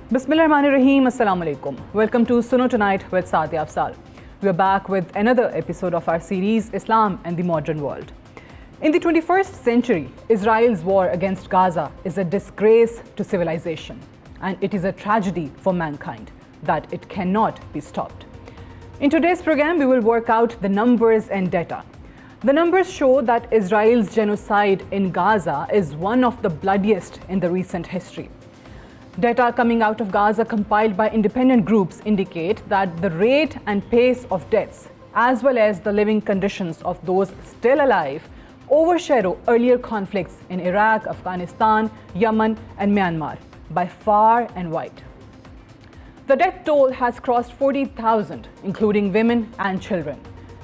Bismillahirrahmanirrahim. Assalamu alaikum. Welcome to Suno Tonight with Saadia Afzaal. We are back with another episode of our series Islam and the Modern World. In the 21st century, Israel's war against Gaza is a disgrace to civilization, and it is a tragedy for mankind that it cannot be stopped. In today's program, we will work out the numbers and data. The numbers show that Israel's genocide in Gaza is one of the bloodiest in the recent history. Data coming out of Gaza compiled by independent groups indicate that the rate and pace of deaths, as well as the living conditions of those still alive, overshadow earlier conflicts in Iraq, Afghanistan, Yemen, and Myanmar by far and wide. The death toll has crossed 40,000, including women and children.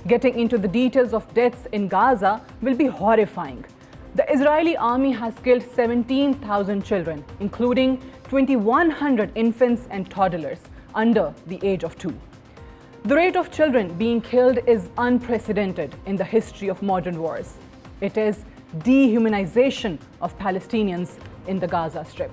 Getting into the details of deaths in Gaza will be horrifying. The Israeli army has killed 17,000 children, including 2,100 infants and toddlers under the age of 2. The rate of children being killed is unprecedented in the history of modern wars. It is dehumanization of Palestinians in the Gaza Strip.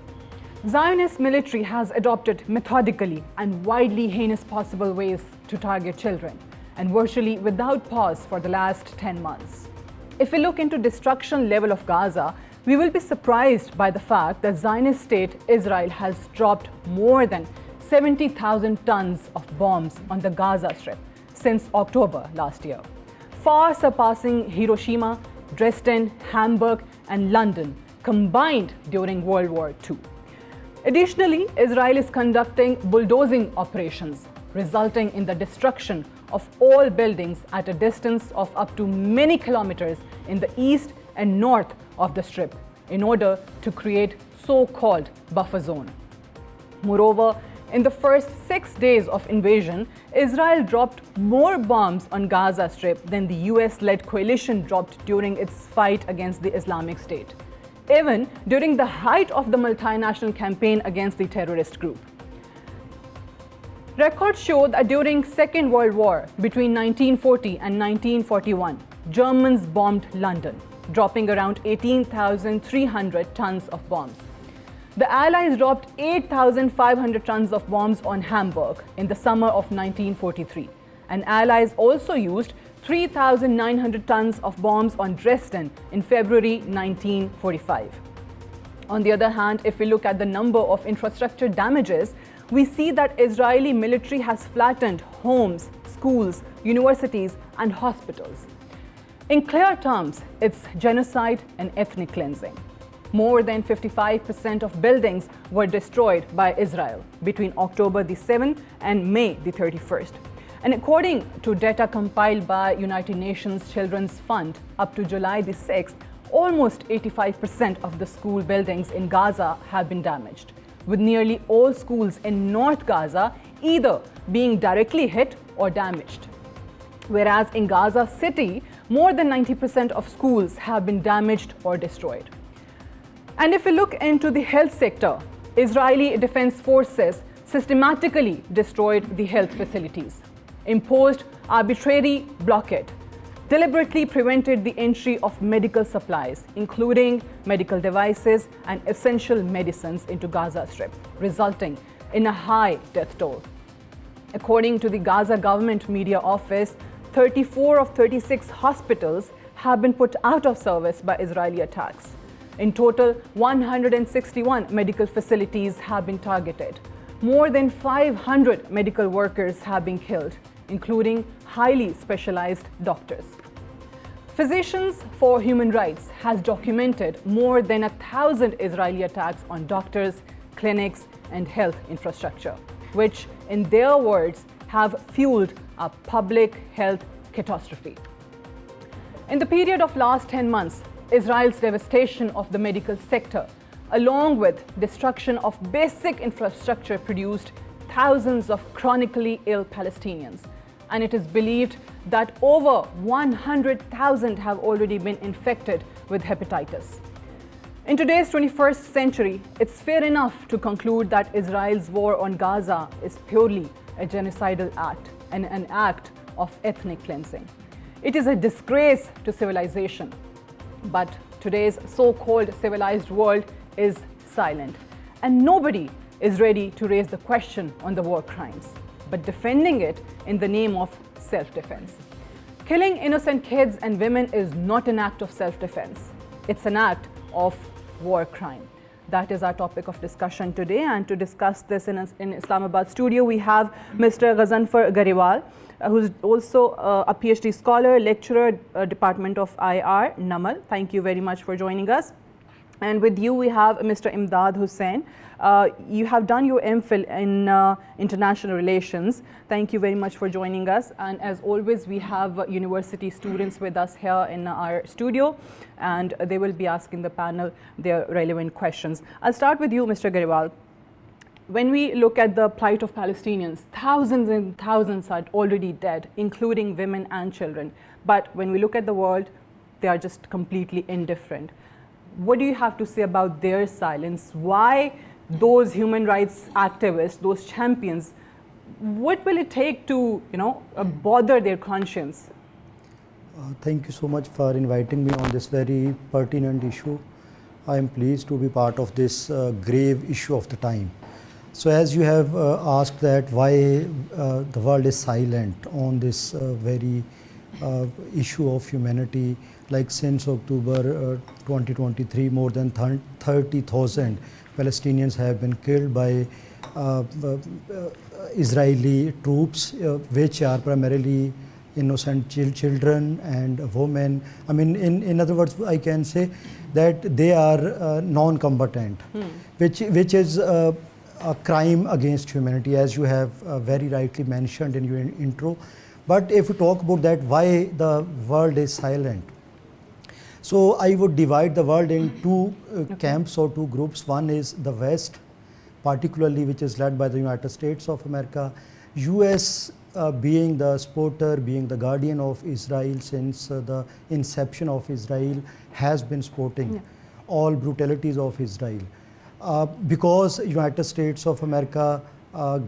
Zionist military has adopted methodically and widely heinous possible ways to target children, and virtually without pause for the last 10 months. If we look into destruction level of Gaza, we will be surprised by the fact that Zionist state Israel has dropped more than 70,000 tons of bombs on the Gaza Strip since October last year, far surpassing Hiroshima, Dresden, Hamburg, and London combined during World War II. Additionally, Israel is conducting bulldozing operations, resulting in the destruction of all buildings at a distance of up to many kilometers in the east and north of the Strip in order to create so-called buffer zone. Moreover, in the first 6 days of invasion, Israel dropped more bombs on Gaza Strip than the US-led coalition dropped during its fight against the Islamic State, even during the height of the multinational campaign against the terrorist group. Records show that during Second World War between 1940 and 1941, Germans bombed London, dropping around 18,300 tons of bombs. The Allies dropped 8,500 tons of bombs on Hamburg in the summer of 1943, and Allies also used 3,900 tons of bombs on Dresden in February 1945. On the other hand, if we look at the number of infrastructure damages, we see that Israeli military has flattened homes, schools, universities, and hospitals. In clear terms, it's genocide and ethnic cleansing. More than 55% of buildings were destroyed by Israel between October the 7th and May the 31st. And according to data compiled by United Nations Children's Fund, up to July the 6th, almost 85% of the school buildings in Gaza have been damaged, with nearly all schools in North Gaza either being directly hit or damaged. Whereas in Gaza City, more than 90% of schools have been damaged or destroyed. And if we look into the health sector, Israeli Defense Forces systematically destroyed the health facilities, imposed arbitrary blockade, deliberately prevented the entry of medical supplies, including medical devices and essential medicines into Gaza Strip, resulting in a high death toll. According to the Gaza government media office, 34 of 36 hospitals have been put out of service by Israeli attacks. In total, 161 medical facilities have been targeted. More than 500 medical workers have been killed, including highly specialized doctors. Physicians for Human Rights has documented more than 1,000 Israeli attacks on doctors, clinics, and health infrastructure, which, in their words, have fueled a public health catastrophe. In the period of last 10 months, Israel's devastation of the medical sector, along with destruction of basic infrastructure, produced thousands of chronically ill Palestinians, and it is believed that over 100,000 have already been infected with hepatitis. In today's 21st century, it's fair enough to conclude that Israel's war on Gaza is purely a genocidal act and an act of ethnic cleansing. It is a disgrace to civilization. But today's so-called civilized world is silent, and nobody is ready to raise the question on the war crimes, but defending it in the name of self-defense. Killing innocent kids and women is not an act of self-defense. It's an act of war crime. That is our topic of discussion today, and to discuss this in Islamabad studio, we have Mr. Ghazanfar Gariwal, who's also a PhD scholar, lecturer, Department of IR, NAMAL. Thank you very much for joining us. And with you, we have Mr. Imdad Hussain. You have done your MPhil in international relations. Thank you very much for joining us. And as always, we have university students with us here in our studio, and they will be asking the panel their relevant questions. I'll start with you, Mr. Gariwal. When we look at the plight of Palestinians, thousands and thousands are already dead, including women and children. But when we look at the world, they are just completely indifferent. What do you have to say about their silence? Why those human rights activists, those champions, what will it take to, bother their conscience? Thank you so much for inviting me on this very pertinent issue. I am pleased to be part of this grave issue of the time. So as you have asked that why the world is silent on this very issue of humanity, like since October 2023, more than 30,000 Palestinians have been killed by Israeli troops, which are primarily innocent children and women. I mean, in other words, I can say that they are non-combatant, which is a crime against humanity, as you have very rightly mentioned in your intro. But if we talk about that, why the world is silent, so I would divide the world in two camps or two groups. One is the West, particularly which is led by the United States of America, US being the supporter, being the guardian of Israel since the inception of Israel, has been supporting all brutalities of Israel. Because United States of America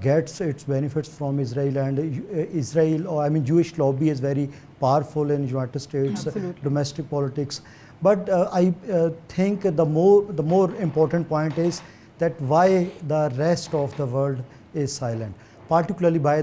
gets its benefits from Israel, and Jewish lobby is very powerful in United States domestic politics. But I think the more important point is that why the rest of the world is silent, particularly why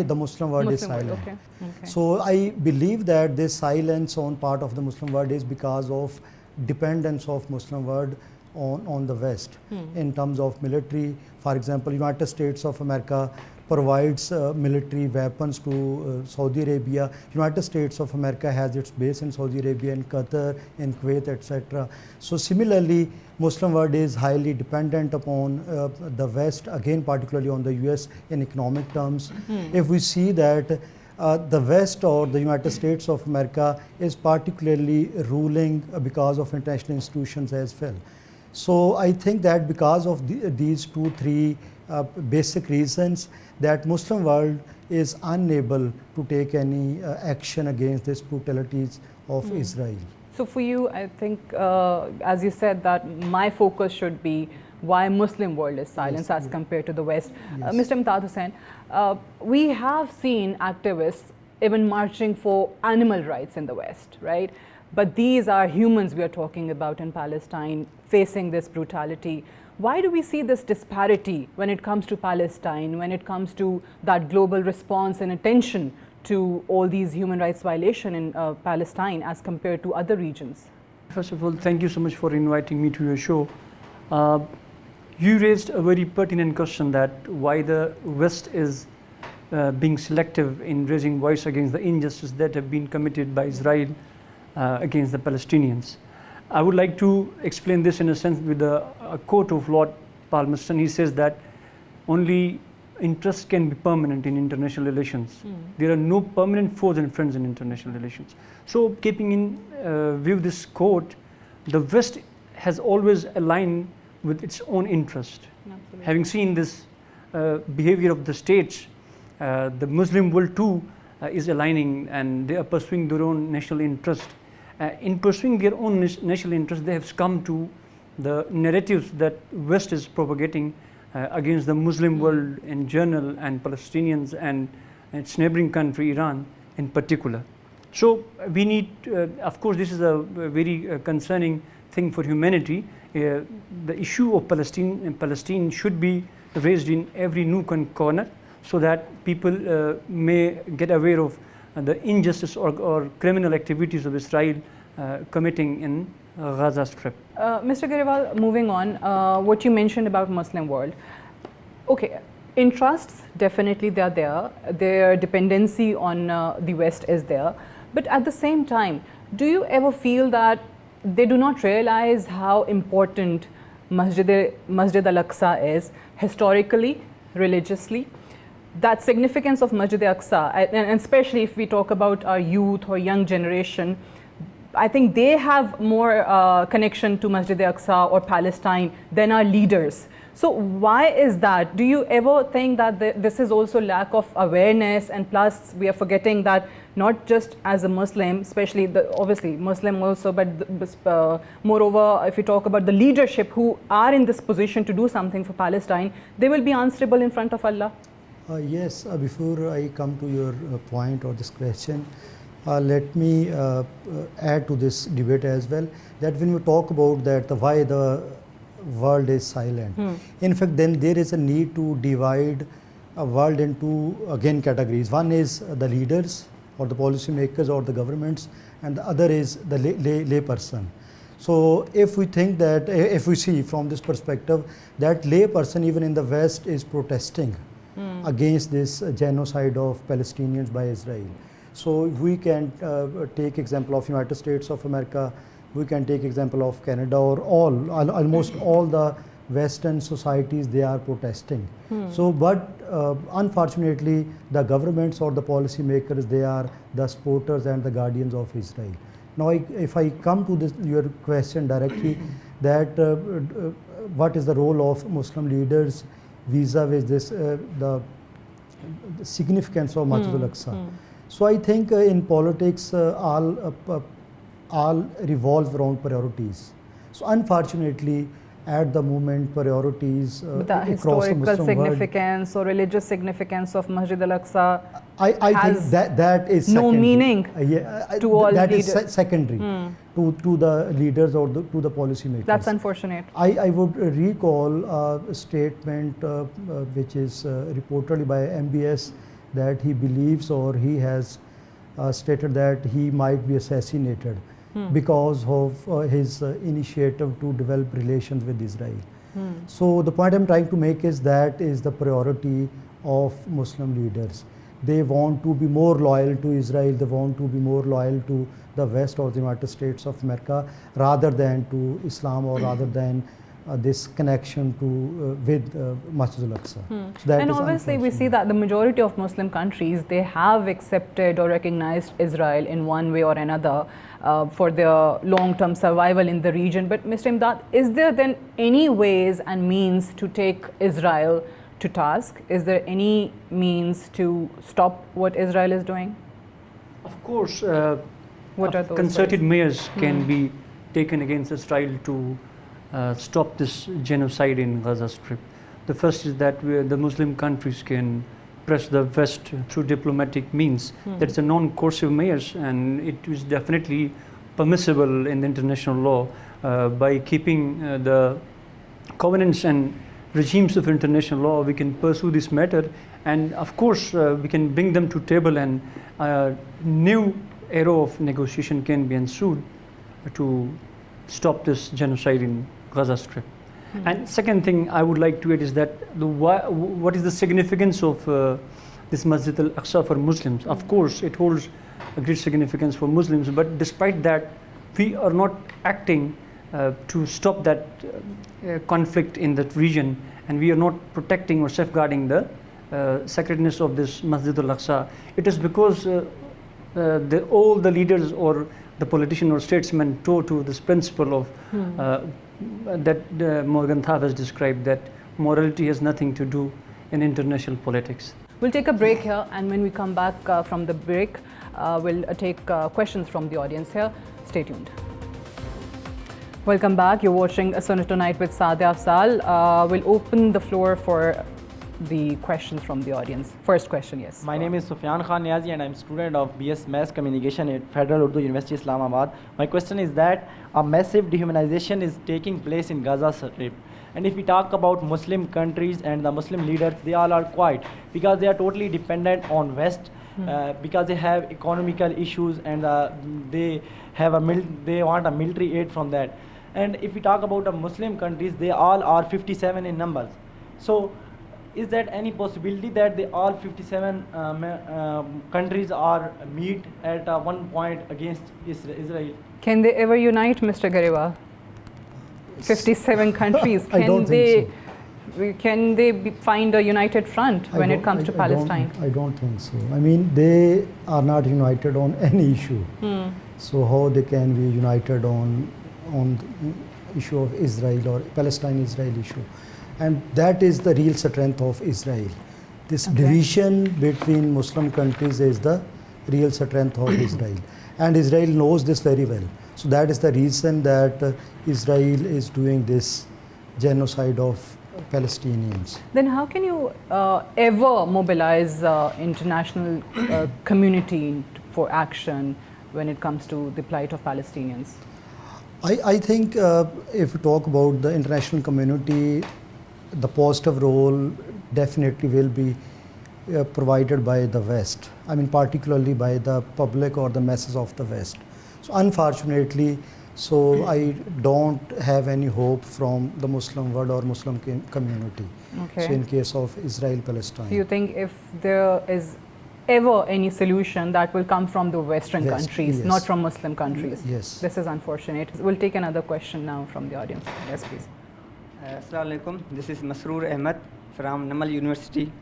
the Muslim world is silent. Okay. So I believe that this silence on part of the Muslim world is because of dependence of Muslim world on the West in terms of military. For example, United States of America provides military weapons to Saudi Arabia. United States of America has its base in Saudi Arabia, in Qatar, in Kuwait, etc. So similarly, Muslim world is highly dependent upon the West, again particularly on the US in economic terms. If we see that the West or the United States of America is particularly ruling because of international institutions as well. So I think that because of these three basic reasons, that Muslim world is unable to take any action against these brutalities of Israel. So for you, I think, as you said, that my focus should be why Muslim world is silent as compared to the West. Mr. Imdad Hussain, we have seen activists even marching for animal rights in the West, right? But these are humans we are talking about in Palestine facing this brutality. Why do we see this disparity when it comes to Palestine, when it comes to that global response and attention to all these human rights violations in Palestine as compared to other regions? First of all, thank you so much for inviting me to your show. You raised a very pertinent question, that why the West is being selective in raising voice against the injustice that have been committed by Israel against the Palestinians. I would like to explain this in a sense with a quote of Lord Palmerston. He says that only interest can be permanent in international relations. There are no permanent foes and friends in international relations. So keeping in view this quote, the West has always aligned with its own interest. Absolutely. Having seen this behavior of the states, the Muslim world too is aligning, and they are pursuing their own national interest. In pursuing their own national interest, they have succumbed to the narratives that West is propagating against the Muslim world in general, and Palestinians and its neighboring country Iran in particular. So we need, of course this is a very concerning thing for humanity. The issue of Palestine should be raised in every nook and corner, so that people may get aware of the injustice or criminal activities of Israel committing in Gaza Strip. Mr. Grewal, moving on, what you mentioned about Muslim world. Okay, interests, definitely they are there. Their dependency on the West is there. But at the same time, do you ever feel that they do not realize how important Masjid al-Aqsa is historically, religiously? That significance of Masjid al-Aqsa, and especially if we talk about our youth or young generation, I think they have more connection to Masjid al-Aqsa or Palestine than our leaders. So why is that? Do you ever think that this is also lack of awareness, and plus we are forgetting that not just as a Muslim, especially obviously Muslim also, but moreover, if you talk about the leadership who are in this position to do something for Palestine, they will be answerable in front of Allah? Yes, before I come to your point or this question, let me add to this debate as well, that when we talk about that why the world is silent, in fact then there is a need to divide a world into again categories. One is the leaders or the policymakers or the governments, and the other is the lay person. So if we think that, if we see from this perspective that lay person even in the West is protesting against this genocide of Palestinians by Israel. So we can take example of United States of America, we can take example of Canada, or almost all the Western societies, they are protesting. So, but unfortunately, the governments or the policymakers, they are the supporters and the guardians of Israel. Now, if I come to this, your question directly, that what is the role of Muslim leaders vis-a-vis this, the significance of Masjid al-Aqsa. So I think in politics, all revolves around priorities. So unfortunately, at the moment, priorities the historical significance or religious significance of Masjid al-Aqsa I think that is no secondary. meaning to all that leaders. Is secondary to the leaders or to the policymakers. That's unfortunate. I would recall a statement which is reportedly by MBS, that he believes or he has stated that he might be assassinated because of his initiative to develop relations with Israel. So the point I'm trying to make is that is the priority of Muslim leaders. They want to be more loyal to Israel, they want to be more loyal to the West or the United States of America rather than to Islam, or rather than this connection to with Masjid al-Aqsa. So and obviously we see that the majority of Muslim countries, they have accepted or recognized Israel in one way or another for their long-term survival in the region. But Mr. Imdad, is there then any ways and means to take Israel to task? Is there any means to stop what Israel is doing? Of course, what are those concerted ways? measures can be taken against Israel to stop this genocide in Gaza Strip. The first is that the Muslim countries can press the West through diplomatic means. That's a non-coercive measures, and it is definitely permissible in the international law. By keeping the covenants and regimes of international law, we can pursue this matter, and of course we can bring them to table, and a new era of negotiation can be ensued to stop this genocide in Gaza Strip. And second thing I would like to add is that what is the significance of this Masjid al-Aqsa for Muslims? Of course, it holds a great significance for Muslims, but despite that, we are not acting to stop that conflict in that region, and we are not protecting or safeguarding the sacredness of this Masjid al-Aqsa. It is because all the leaders or the politician or statesman toe to this principle of that Morgan Thav has described, that morality has nothing to do in international politics. We'll take a break here, and when we come back from the break, we'll take questions from the audience here. Stay tuned. Welcome back. You're watching Suno Tonight with Saadia Afzaal. We'll open the floor for the questions from the audience. First question, yes. My name is Sufyan Khan Niazi and I'm student of BS Mass Communication at Federal Urdu University Islamabad. My question is that a massive dehumanization is taking place in Gaza Strip. And if we talk about Muslim countries and the Muslim leaders, they all are quiet because they are totally dependent on West, because they have economical issues and they want a military aid from that. And if we talk about the Muslim countries, they all are 57 in numbers. So is that any possibility that they all 57 countries are meet at one point against Israel? Can they ever unite, Mr. Garewal? 57 countries. I don't think Can they find a united front when it comes to Palestine? I don't think so. I mean, they are not united on any issue. So how they can be united on the issue of Israel or Palestine-Israel issue? And that is the real strength of Israel. This division between Muslim countries is the real strength of Israel. And Israel knows this very well. So that is the reason that Israel is doing this genocide of Palestinians. Then how can you ever mobilize international community for action when it comes to the plight of Palestinians? I think if we talk about the international community, the positive role definitely will be provided by the West. I mean, particularly by the public or the masses of the West. So unfortunately, I don't have any hope from the Muslim world or Muslim community. Okay. So in case of Israel-Palestine. So you think if there is ever any solution, that will come from the Western countries, yes. not from Muslim countries? Yes. This is unfortunate. We'll take another question now from the audience. Yes, please. Assalamu alaikum. This is Masroor Ahmed from Namal University.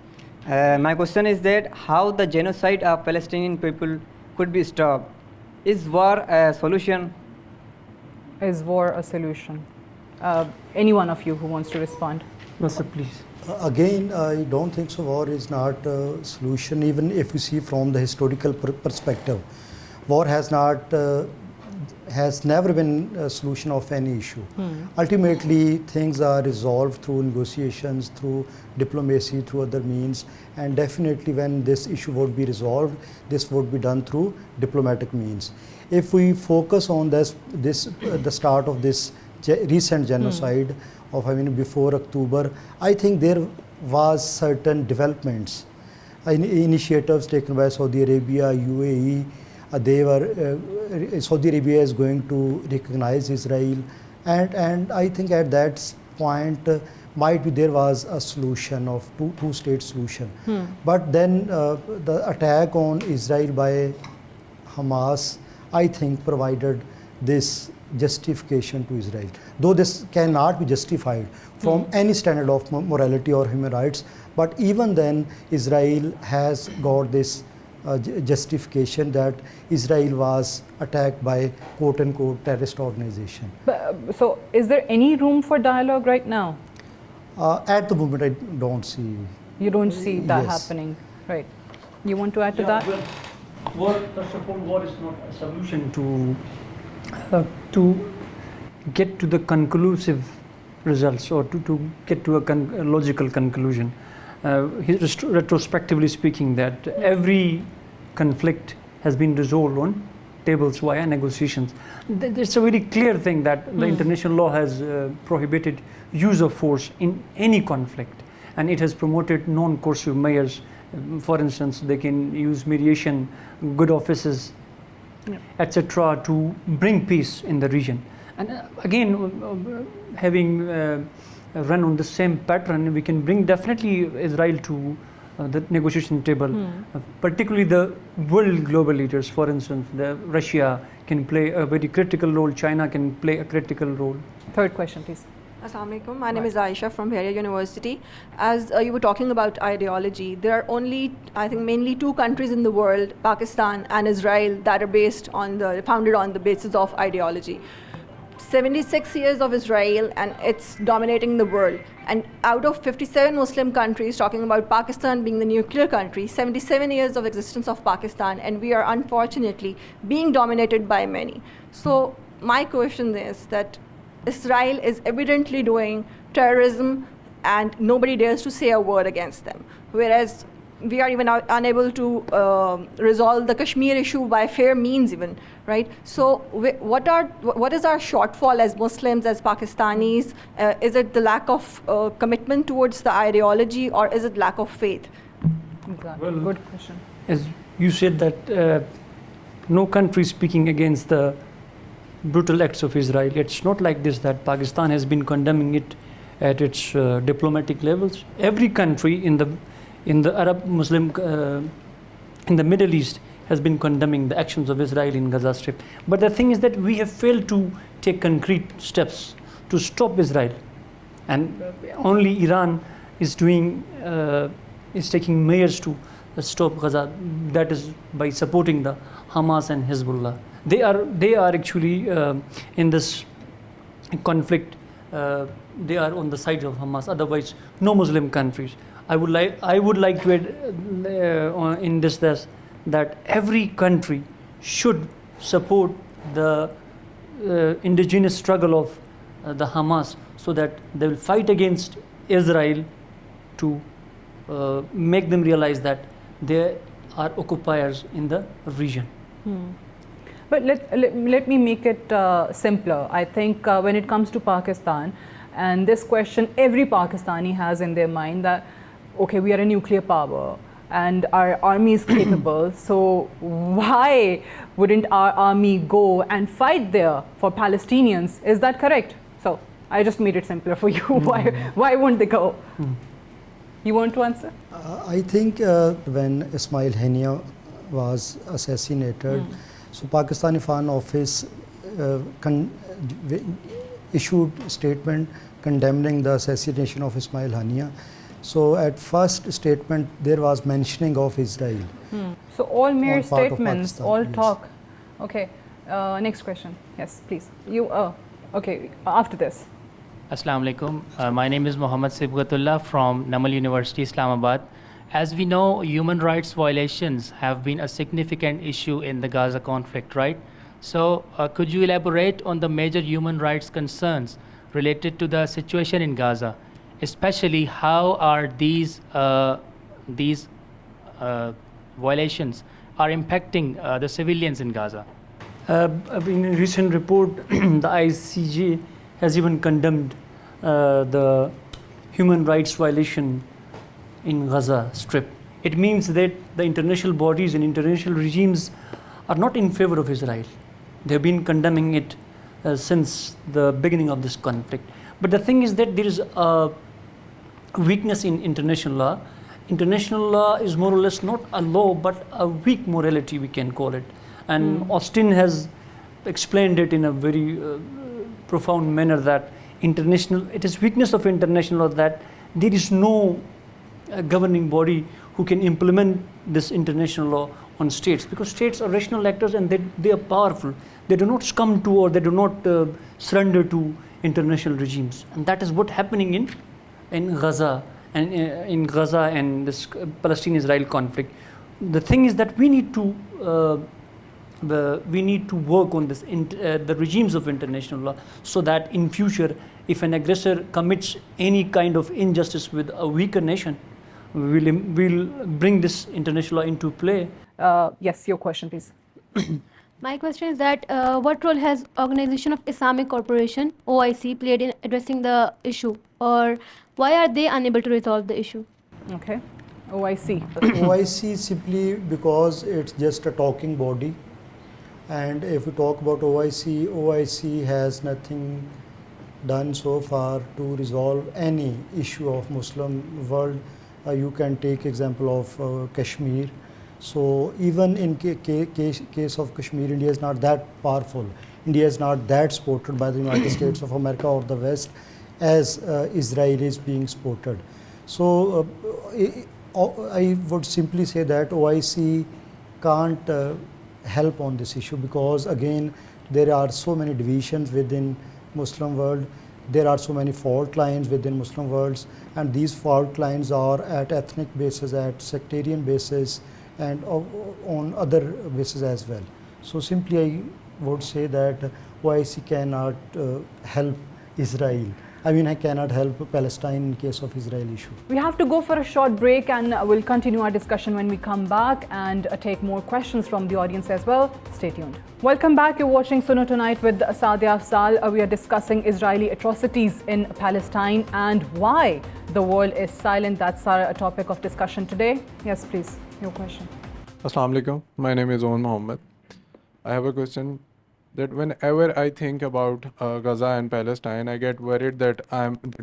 My question is that how the genocide of Palestinian people could be stopped? Is war a solution? Is war a solution? Any one of you who wants to respond? Yes, sir, please. Again, I don't think so. War is not a solution, even if you see from the historical perspective. War has never been a solution of any issue. Ultimately, things are resolved through negotiations, through diplomacy, through other means, and definitely when this issue would be resolved, this would be done through diplomatic means. If we focus on the start of this recent genocide of before October, I think there was certain developments, initiatives taken by Saudi Arabia, UAE. Saudi Arabia is going to recognize Israel, and I think at that point might be there was a solution of two-state solution. But then the attack on Israel by Hamas, I think, provided this justification to Israel. Though this cannot be justified from any standard of morality or human rights, but even then Israel has got this justification that Israel was attacked by quote-unquote terrorist organization. So is there any room for dialogue right now? At the moment, I don't see. You don't see that Yes. happening, right? You want to add to that? War, first of all, war is not a solution to get to the conclusive results or to get to a logical conclusion. Retrospectively speaking, that every conflict has been resolved on tables via negotiations. It's a very clear thing that the international law has prohibited use of force in any conflict, and it has promoted non-coercive measures. For instance, they can use mediation, good offices, etc., to bring peace in the region. And again, having run on the same pattern, we can bring definitely Israel to the negotiation table. Particularly the world global leaders, for instance, Russia can play a very critical role, China can play a critical role. Third question, please. Assalamu alaikum. My name is Aisha from Bhar University. As you were talking about ideology, there are only, I think, mainly two countries in the world, Pakistan and Israel, that are founded on the basis of ideology. 76 years of Israel, and it's dominating the world. And out of 57 Muslim countries, talking about Pakistan being the nuclear country, 77 years of existence of Pakistan, and we are unfortunately being dominated by many. So my question is that Israel is evidently doing terrorism and nobody dares to say a word against them. Whereas we are even unable to resolve the Kashmir issue by fair means even, right? So what is our shortfall as Muslims, as Pakistanis? Is it the lack of commitment towards the ideology, or is it lack of faith? Exactly. Well, good question. As you said that no country is speaking against the brutal acts of Israel. It's not like this that Pakistan has been condemning it at its diplomatic levels. Every country in the Arab Muslim in the Middle East has been condemning the actions of Israel in Gaza Strip. But the thing is that we have failed to take concrete steps to stop Israel, and only Iran is taking measures to stop Gaza. That is by supporting the Hamas and Hezbollah. They are actually in this conflict. They are on the side of Hamas. Otherwise, no Muslim countries. I would like to add in this that every country should support the indigenous struggle of the Hamas, so that they will fight against Israel to make them realize that they are occupiers in the region. But let me make it simpler. I think when it comes to Pakistan, and this question every Pakistani has in their mind, that okay, we are a nuclear power and our army is capable, so why wouldn't our army go and fight there for Palestinians? Is that correct? So I just made it simpler for you. Why won't they go? You want to answer? I think when Ismail Haniyeh was assassinated, so Pakistani Foreign Office issued a statement condemning the assassination of Ismail Haniyeh. So at first statement there was mentioning of Israel. So all mere On part of statements, Pakistan, all yes. talk. Okay, next question. Yes, please. You, okay, after this. Assalamu alaikum. My name is Mohammad Sibghatullah from Namal University, Islamabad. As we know, human rights violations have been a significant issue in the Gaza conflict, right? So could you elaborate on the major human rights concerns related to the situation in Gaza? Especially how are these violations are impacting the civilians in Gaza? In a recent report, the ICJ has even condemned the human rights violation in Gaza Strip. It means that the international bodies and international regimes are not in favor of Israel. They have been condemning it since the beginning of this conflict. But the thing is that there is a weakness in international law. International law is more or less not a law, but a weak morality, we can call it. And Austin has explained it in a very profound manner that it is weakness of international law that there is no governing body who can implement this international law on states, because states are rational actors and they are powerful. They do not succumb to, or they do not surrender to international regimes, and that is what's happening in Gaza and in Gaza and this Palestine-Israel conflict. The thing is that we need to work on this the regimes of international law, so that in future, if an aggressor commits any kind of injustice with a weaker nation, we'll bring this international law into play. Yes, your question, please. My question is that what role has Organization of Islamic Cooperation, OIC, played in addressing the issue, or why are they unable to resolve the issue? Okay. OIC. OIC simply because it's just a talking body, and if we talk about OIC has nothing done so far to resolve any issue of Muslim world. You can take example of Kashmir. So even in case of Kashmir, India is not that powerful. India is not that supported by the United States of America or the West as Israel is being supported. So I would simply say that OIC can't help on this issue, because again there are so many divisions within Muslim world. There are so many fault lines within Muslim worlds, and these fault lines are at ethnic basis, at sectarian basis, and on other bases as well. So simply I would say that OIC cannot help Israel I mean, I cannot help Palestine in case of Israel issue. We have to go for a short break, and we'll continue our discussion when we come back and take more questions from the audience as well. Stay tuned. Welcome back. You're watching Suno Tonight with Saadia Afzaal. We are discussing Israeli atrocities in Palestine and why the world is silent. That's our topic of discussion today. Yes, please, your question. Assalamu alaikum. My name is Owen Mohammed. I have a question that whenever I think about Gaza and Palestine, I get worried that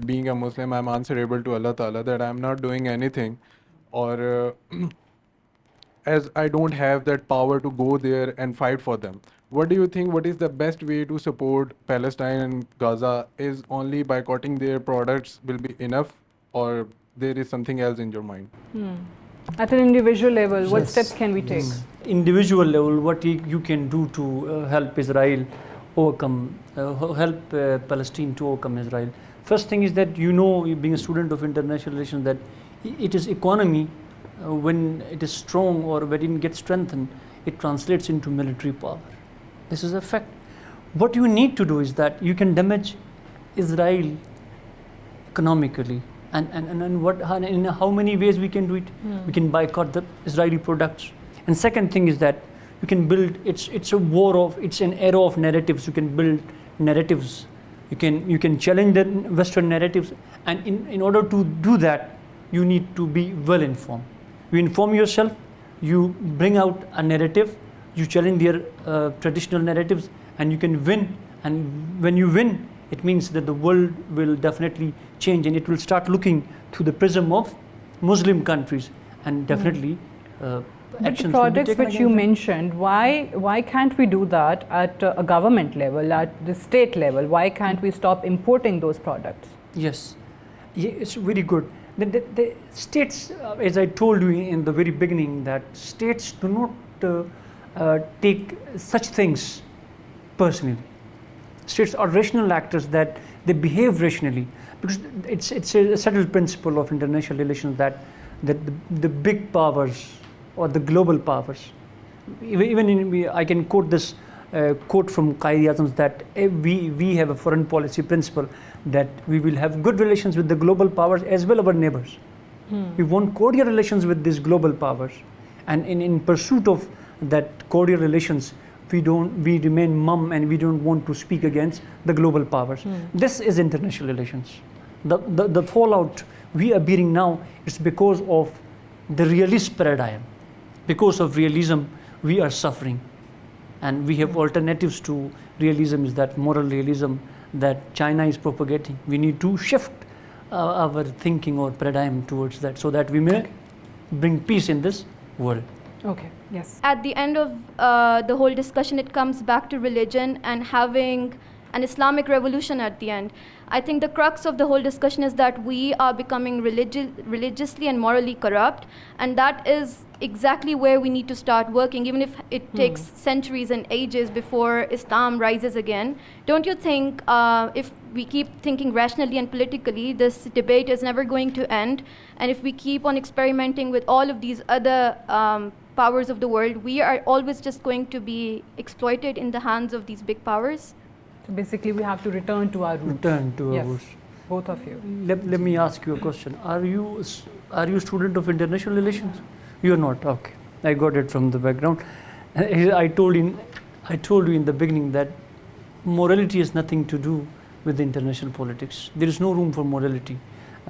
being a Muslim, I'm answerable to Allah Ta'ala, that I'm not doing anything, or as I don't have that power to go there and fight for them. What do you think, what is the best way to support Palestine and Gaza? Is only boycotting their products will be enough, or there is something else in your mind? At an individual level, what Yes. steps can we take? Individual level, what you can do to help Israel overcome, help Palestine to overcome Israel. First thing is that you being a student of international relations, that it is economy, when it is strong or when it gets strengthened, it translates into military power. This is a fact. What you need to do is that you can damage Israel economically. And what, in how many ways we can do it? We can boycott the Israeli products. And second thing is that you can build, it's a war of, it's an era of narratives. You can build narratives. You can challenge the Western narratives. And in order to do that, you need to be well informed. You inform yourself, you bring out a narrative, you challenge their traditional narratives, and you can win. And when you win, it means that the world will definitely change, and it will start looking through the prism of Muslim countries, and definitely actions The will be products taken which you against them. mentioned, why can't we do that at a government level, at the state level? Why can't we stop importing those products? Yes, it's very good. The states, as I told you in the very beginning, that states do not take such things personally. States are rational actors, that they behave rationally, because it's a settled principle of international relations that the big powers or the global powers, I can quote this quote from Qaid-e-Azam, that we have a foreign policy principle that we will have good relations with the global powers as well as our neighbors. We want cordial relations with these global powers, and in pursuit of that cordial relations, we remain mum, and we don't want to speak against the global powers. This is international relations. The fallout we are bearing now is because of the realist paradigm. Because of realism, we are suffering, and we have alternatives to realism, is that moral realism that China is propagating. We need to shift our thinking or paradigm towards that, so that we may bring peace in this world. Okay, yes. At the end of the whole discussion, it comes back to religion and having an Islamic revolution at the end. I think the crux of the whole discussion is that we are becoming religiously and morally corrupt, and that is exactly where we need to start working, even if it takes centuries and ages before Islam rises again. Don't you think if we keep thinking rationally and politically, this debate is never going to end? And if we keep on experimenting with all of these other powers of the world, we are always just going to be exploited in the hands of these big powers? So basically, we have to return to our roots. Return to Yes, our roots. both of you. Let me ask you a question. Are you a student of international relations? You are not. Okay, I got it from the background. I told you in the beginning that morality has nothing to do with international politics. There is no room for morality.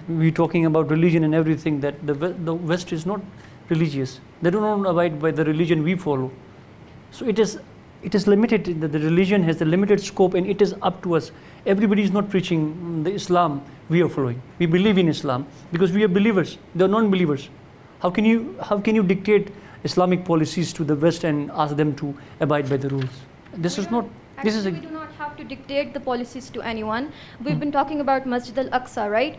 We're talking about religion and everything, that the West is not religious. They do not abide by the religion we follow. So it is limited. The religion has a limited scope, and it is up to us. Everybody is not preaching the Islam we are following. We believe in Islam because we are believers. They are non-believers. How can you dictate Islamic policies to the West and ask them to abide by the rules? This is not. This is Actually, we do not have to dictate the policies to anyone. We've been talking about Masjid al-Aqsa, right?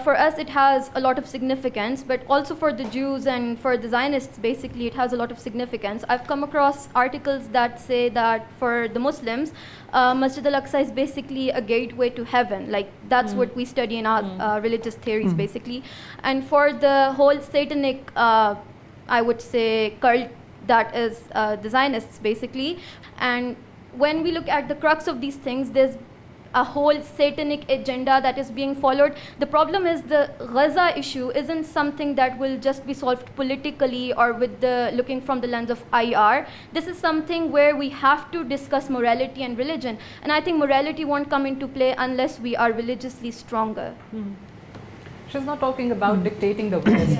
For us, it has a lot of significance, but also for the Jews and for the Zionists, basically, it has a lot of significance. I've come across articles that say that for the Muslims, Masjid al-Aqsa is basically a gateway to heaven. Like, that's what we study in our religious theories, basically. And for the whole satanic, I would say, cult that is the Zionists, basically. And when we look at the crux of these things, there's a whole satanic agenda that is being followed. The problem is the Gaza issue isn't something that will just be solved politically or with the looking from the lens of IR. This is something where we have to discuss morality and religion. And I think morality won't come into play unless we are religiously stronger. She's not talking about dictating the West.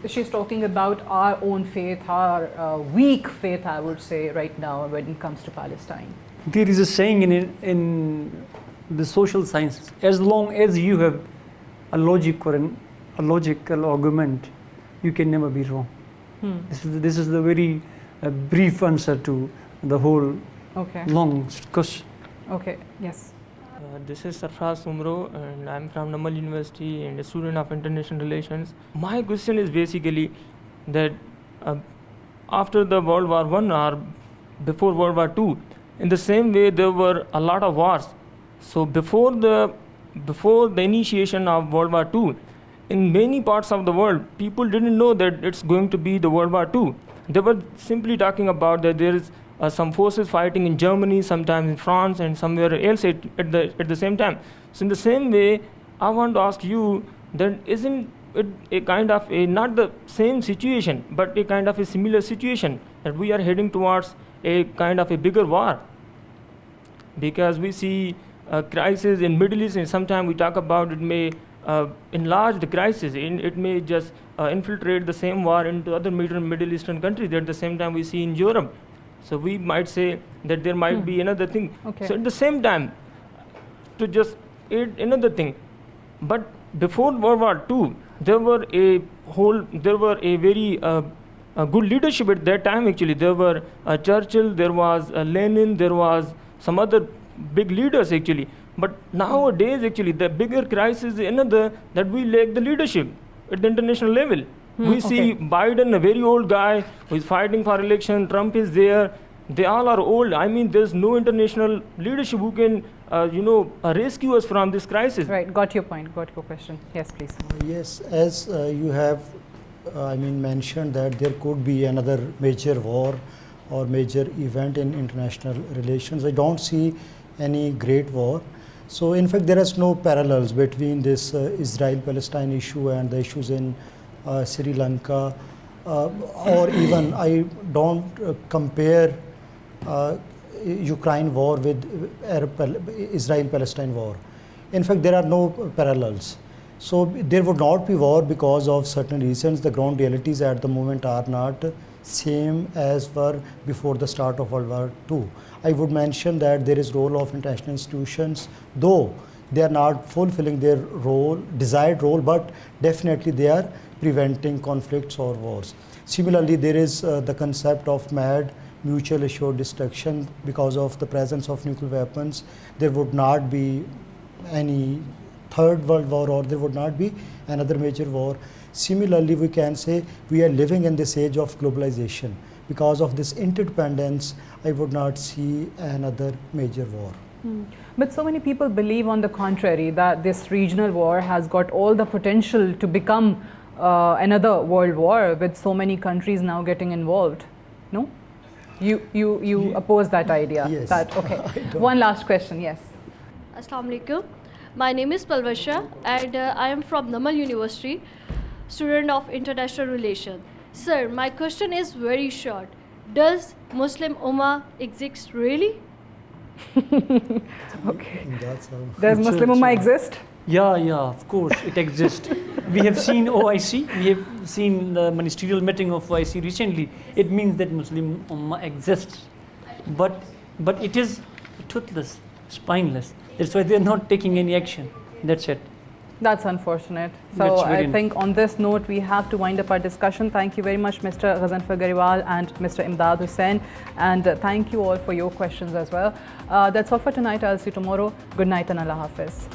She's talking about our own faith, our weak faith, I would say, right now when it comes to Palestine. There is a saying in the social sciences, as long as you have a logic or a logical argument, you can never be wrong. This is the very brief answer to the whole long question. Okay, yes. This is Sarfraz Umro and I'm from Namal University and a student of International Relations. My question is basically that after the World War I or before World War II, in the same way there were a lot of wars. So before the initiation of World War II, in many parts of the world, people didn't know that it's going to be the World War II. They were simply talking about that there is some forces fighting in Germany, sometimes in France, and somewhere else at the same time. So in the same way, I want to ask you that isn't it a kind of a, not the same situation, but a kind of a similar situation, that we are heading towards a kind of a bigger war? Because we see a crisis in Middle East, and sometimes we talk about it may enlarge the crisis, it may just infiltrate the same war into other Middle Eastern countries. At the same time we see in Europe. So we might say that there might be another thing. So at the same time, to just add another thing, but before World War II, there were a very good leadership at that time. Actually, there were Churchill, there was Lenin, there was some other big leaders actually. But nowadays, actually, the bigger crisis is another, that we lack the leadership at the international level. We see Biden, a very old guy who is fighting for election. Trump is there. They all are old. I mean, there's no international leadership who can, rescue us from this crisis. Right, got your point, got your question. Yes, please. Yes, as you have, mentioned that there could be another major war or major event in international relations. I don't see any great war. So, in fact, there is no parallels between this Israel-Palestine issue and the issues in Sri Lanka, or even I don't compare Ukraine war with Israel-Palestine war. In fact, there are no parallels. So there would not be war because of certain reasons. The ground realities at the moment are not same as were before the start of World War II. I would mention that there is role of international institutions, though they are not fulfilling their role, desired role, but definitely they are preventing conflicts or wars. Similarly, there is the concept of MAD, mutual assured destruction. Because of the presence of nuclear weapons, there would not be any third world war, or there would not be another major war. Similarly, we can say we are living in this age of globalization. Because of this interdependence, I would not see another major war. But so many people believe on the contrary, that this regional war has got all the potential to become another world war, with so many countries now getting involved. No? You oppose that idea? Yes. That, okay. One last question, yes. Assalamu alaikum. My name is Palvasha and I am from Namal University, student of International Relations. Sir, my question is very short. Does Muslim Ummah exist really? Okay. That's how. Does Muslim Ummah exist? Yeah, of course it exists. We have seen OIC, we have seen the ministerial meeting of OIC recently. It means that Muslim Ummah exists. But it is toothless, spineless. That's why they're not taking any action. That's it. That's unfortunate. So I think on this note, we have to wind up our discussion. Thank you very much, Mr. Ghazanfar Gariwal and Mr. Imdad Hussain. And thank you all for your questions as well. That's all for tonight. I'll see you tomorrow. Good night and Allah Hafiz.